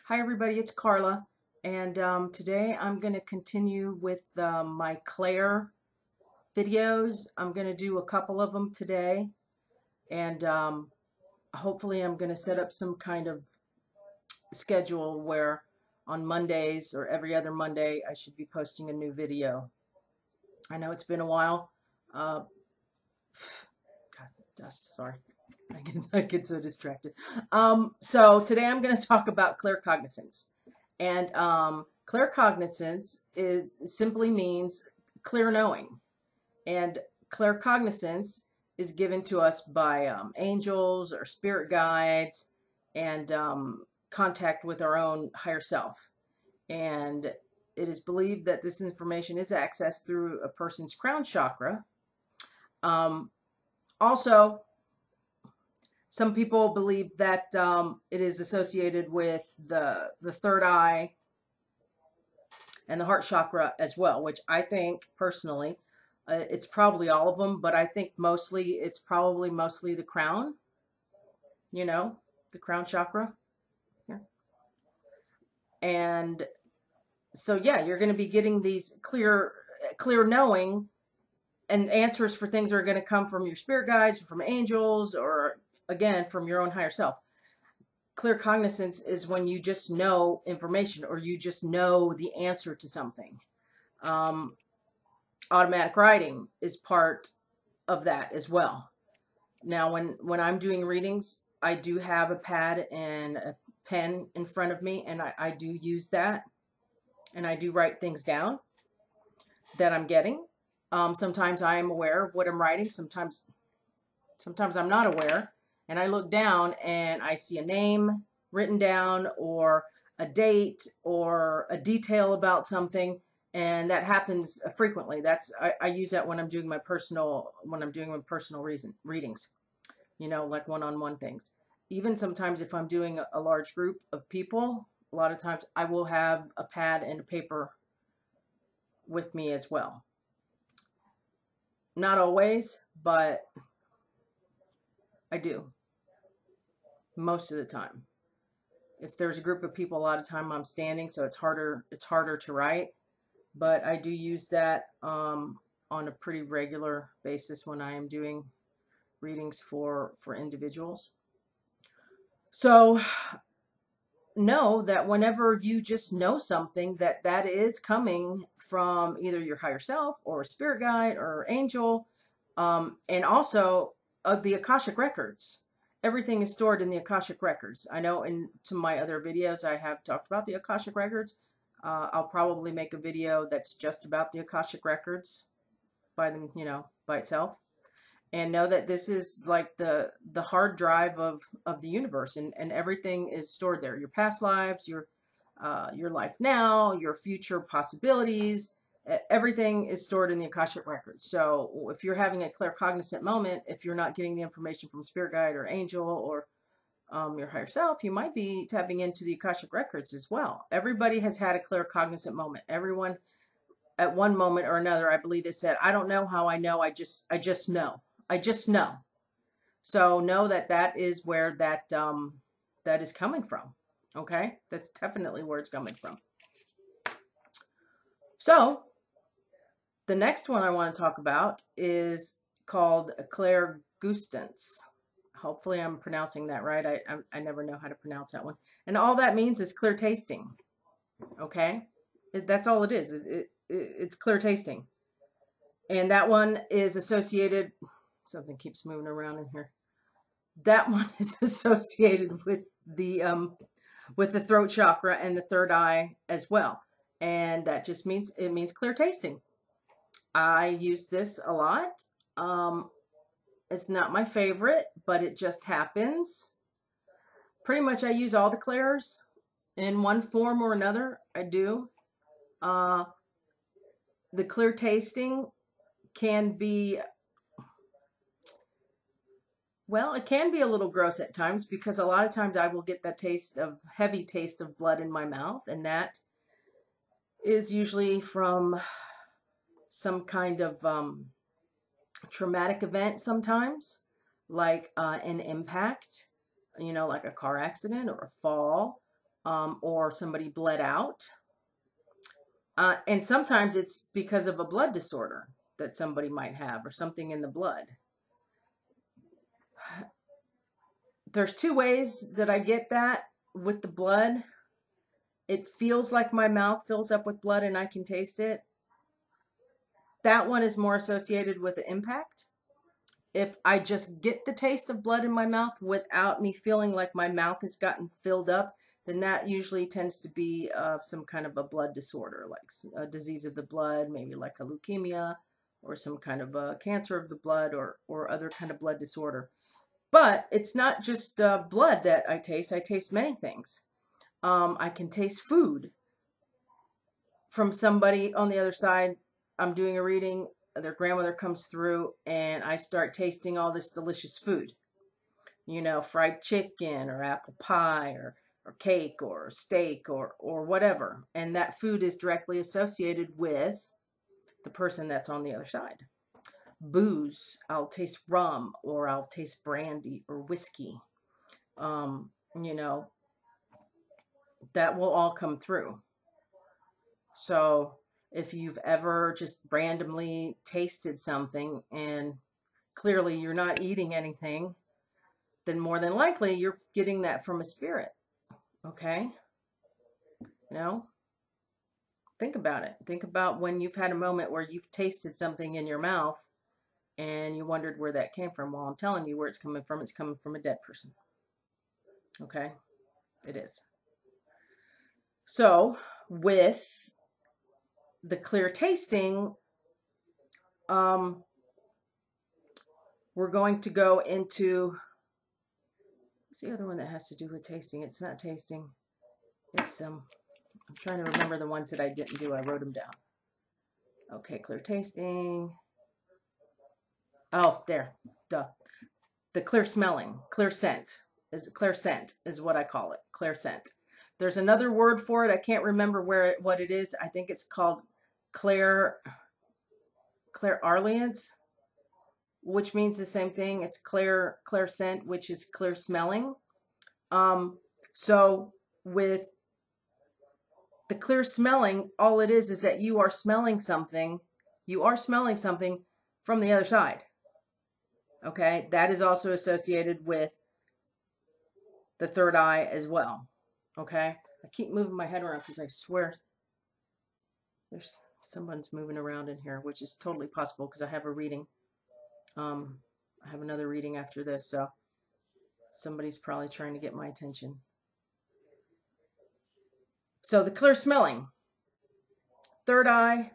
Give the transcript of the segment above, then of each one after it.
Hi everybody, it's Carla, and today I'm going to continue with my Claire videos. I'm going to do a couple of them today, and hopefully I'm going to set up some kind of schedule where on Mondays or every other Monday I should be posting a new video. I know it's been a while. God, dust, sorry. I get so distracted. So today I'm going to talk about claircognizance. And claircognizance simply means clear knowing. And claircognizance is given to us by angels or spirit guides and contact with our own higher self. And it is believed that this information is accessed through a person's crown chakra. Also, some people believe that it is associated with the third eye and the heart chakra as well, which I think personally, it's probably all of them, but I think it's probably mostly the crown, the crown chakra. Yeah. And so, yeah, you're going to be getting these clear knowing and answers for things that are going to come from your spirit guides, or from angels, or again, from your own higher self. Claircognizance is when you just know information, or you just know the answer to something. Automatic writing is part of that as well. Now, when I'm doing readings, I do have a pad and a pen in front of me, and I do use that, and I do write things down that I'm getting. Sometimes I am aware of what I'm writing. Sometimes I'm not aware. And I look down and I see a name written down, or a date, or a detail about something, and that happens frequently. I use that when I'm doing my personal readings, like one-on-one things. Even sometimes if I'm doing a large group of people, a lot of times I will have a pad and a paper with me as well. Not always, but I do. Most of the time. If there's a group of people, a lot of time I'm standing, so it's harder to write. But I do use that on a pretty regular basis when I am doing readings for individuals. So know that whenever you just know something, that is coming from either your higher self or a spirit guide or angel, and also the Akashic records. Everything is stored in the Akashic records. I know in some of my other videos I have talked about the Akashic records. I'll probably make a video that's just about the Akashic records by itself. And know that this is like the hard drive of the universe, and everything is stored there. Your past lives, your life now, your future possibilities, everything is stored in the Akashic records. So if you're having a claircognizant moment, if you're not getting the information from spirit guide or angel or your higher self, you might be tapping into the Akashic records as well. Everybody has had a claircognizant moment. Everyone at one moment or another, I believe it said, I don't know how I know, I just know. I just know. So know that is where that is coming from. Okay? That's definitely where it's coming from. So the next one I want to talk about is called Clairgustance. Hopefully I'm pronouncing that right. I never know how to pronounce that one. And all that means is clear tasting. Okay? That's all it is. It's clear tasting. And that one is associated, something keeps moving around in here. That one is associated with the throat chakra and the third eye as well. And that just means clear tasting. I use this a lot. It's not my favorite, but it just happens. Pretty much I use all the clairs in one form or another. I do. The clear tasting can be, well, it can be a little gross at times, because a lot of times I will get that heavy taste of blood in my mouth, and that is usually from some kind of traumatic event sometimes, like an impact, like a car accident or a fall, or somebody bled out. And sometimes it's because of a blood disorder that somebody might have, or something in the blood. There's two ways that I get that with the blood. It feels like my mouth fills up with blood and I can taste it. That one is more associated with the impact. If I just get the taste of blood in my mouth without me feeling like my mouth has gotten filled up, then that usually tends to be some kind of a blood disorder, like a disease of the blood, maybe like a leukemia, or some kind of a cancer of the blood, or other kind of blood disorder. But it's not just blood that I taste. I taste many things. I can taste food from somebody on the other side. I'm doing a reading, their grandmother comes through, and I start tasting all this delicious food. You know, fried chicken or apple pie or cake or steak or whatever. And that food is directly associated with the person that's on the other side. Booze, I'll taste rum, or I'll taste brandy or whiskey. You know, that will all come through. So if you've ever just randomly tasted something and clearly you're not eating anything, then more than likely you're getting that from a spirit. Okay? You know? Think about it. Think about when you've had a moment where you've tasted something in your mouth and you wondered where that came from. Well, I'm telling you where it's coming from. It's coming from a dead person. Okay? It is. So, with the clear tasting, we're going to go into, what's the other one that has to do with tasting? It's not tasting. It's, I'm trying to remember the ones that I didn't do. I wrote them down. Okay, clear tasting. Oh, there. Duh. The clear smelling. Clairscent is what I call it. Clairscent. There's another word for it. I can't remember what it is. I think it's called Clairgustance, which means the same thing. It's Clairscent, which is clear smelling. So with the clear smelling, all it is that you are smelling something. You are smelling something from the other side. Okay, that is also associated with the third eye as well. Okay, I keep moving my head around because I swear there's someone's moving around in here, which is totally possible because I have a reading. I have another reading after this, so somebody's probably trying to get my attention. So the clear smelling, third eye.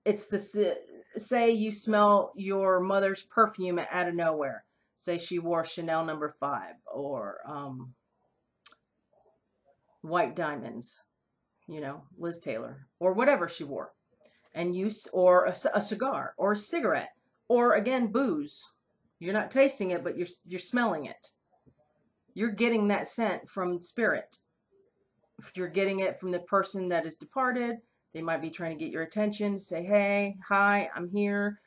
It's the, say you smell your mother's perfume out of nowhere. Say she wore Chanel No. 5 or White Diamonds, you know, Liz Taylor, or whatever she wore. And you, or a cigar or a cigarette, or again, booze. You're not tasting it, but you're smelling it. You're getting that scent from spirit. If you're getting it from the person that is departed, they might be trying to get your attention, say, hey, hi, I'm here.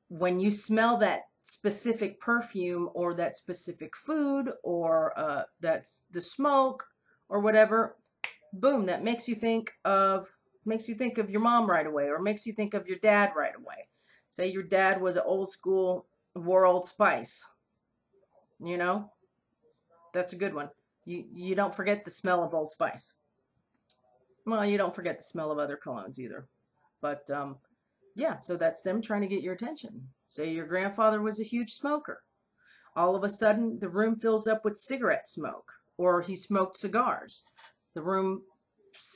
When you smell that specific perfume or that specific food or that's the smoke or whatever, boom, that makes you think of your mom right away, or makes you think of your dad right away. Say your dad was an old school, wore Old Spice. You know, that's a good one. You don't forget the smell of Old Spice. Well, you don't forget the smell of other colognes either. But yeah, so that's them trying to get your attention. Say your grandfather was a huge smoker. All of a sudden, the room fills up with cigarette smoke, or he smoked cigars. The room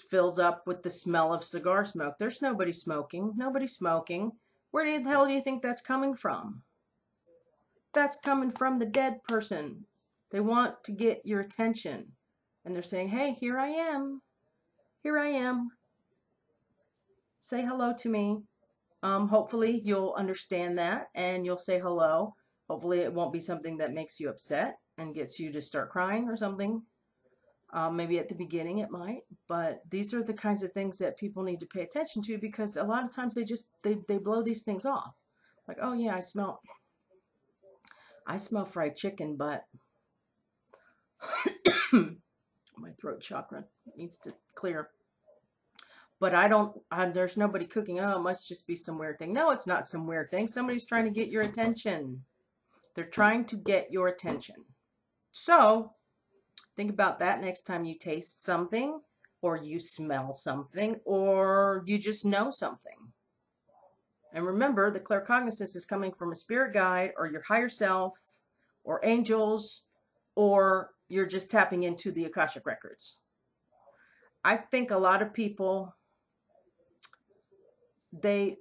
fills up with the smell of cigar smoke. There's nobody smoking. Nobody's smoking. Where the hell do you think that's coming from? That's coming from the dead person. They want to get your attention. And they're saying, hey, here I am. Here I am. Say hello to me. Hopefully you'll understand that and you'll say hello. Hopefully it won't be something that makes you upset and gets you to start crying or something. Maybe at the beginning it might, but these are the kinds of things that people need to pay attention to, because a lot of times they blow these things off. Like, oh yeah, I smell fried chicken, but My throat chakra needs to clear. But there's nobody cooking. Oh, it must just be some weird thing. No, it's not some weird thing. Somebody's trying to get your attention. They're trying to get your attention. So think about that next time you taste something, or you smell something, or you just know something. And remember, the claircognizance is coming from a spirit guide, or your higher self, or angels, or you're just tapping into the Akashic records. I think a lot of people, they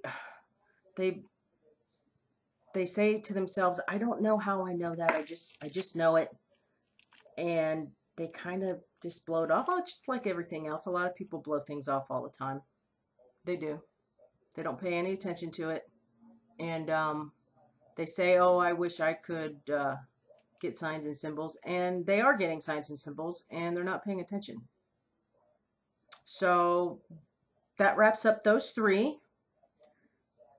say to themselves, I don't know how I know that. I just know it. And they kind of just blow it off. Oh, just like everything else. A lot of people blow things off all the time. They do. They don't pay any attention to it. And they say, oh, I wish I could get signs and symbols. And they are getting signs and symbols, and they're not paying attention. So that wraps up those three.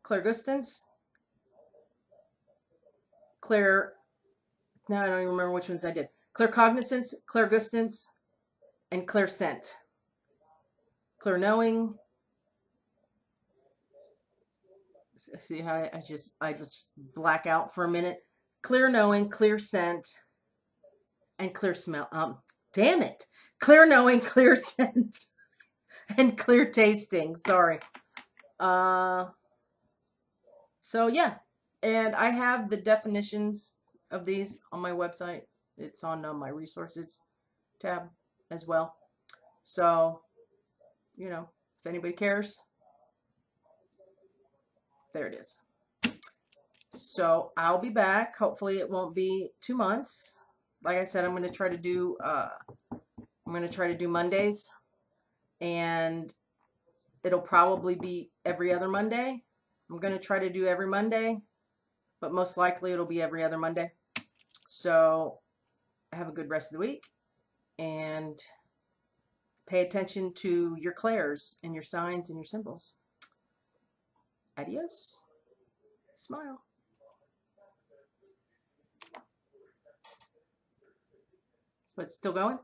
Clairgustance, now I don't even remember which ones I did. Claircognizance, Clairgustance, and Clairscent. Clear knowing. See how I just black out for a minute. Clear knowing, clear scent, and clear smell. Damn it. Clear knowing, clear scent, and clear tasting. Sorry. So yeah, and I have the definitions of these on my website. It's on my resources tab as well. So, you know, if anybody cares, there it is. So I'll be back. Hopefully it won't be 2 months. Like I said, I'm going to try to do Mondays, and it'll probably be every other Monday. I'm going to try to do every Monday, but most likely it'll be every other Monday. So have a good rest of the week, and pay attention to your clairs and your signs and your symbols. Adios. Smile. But it's still going?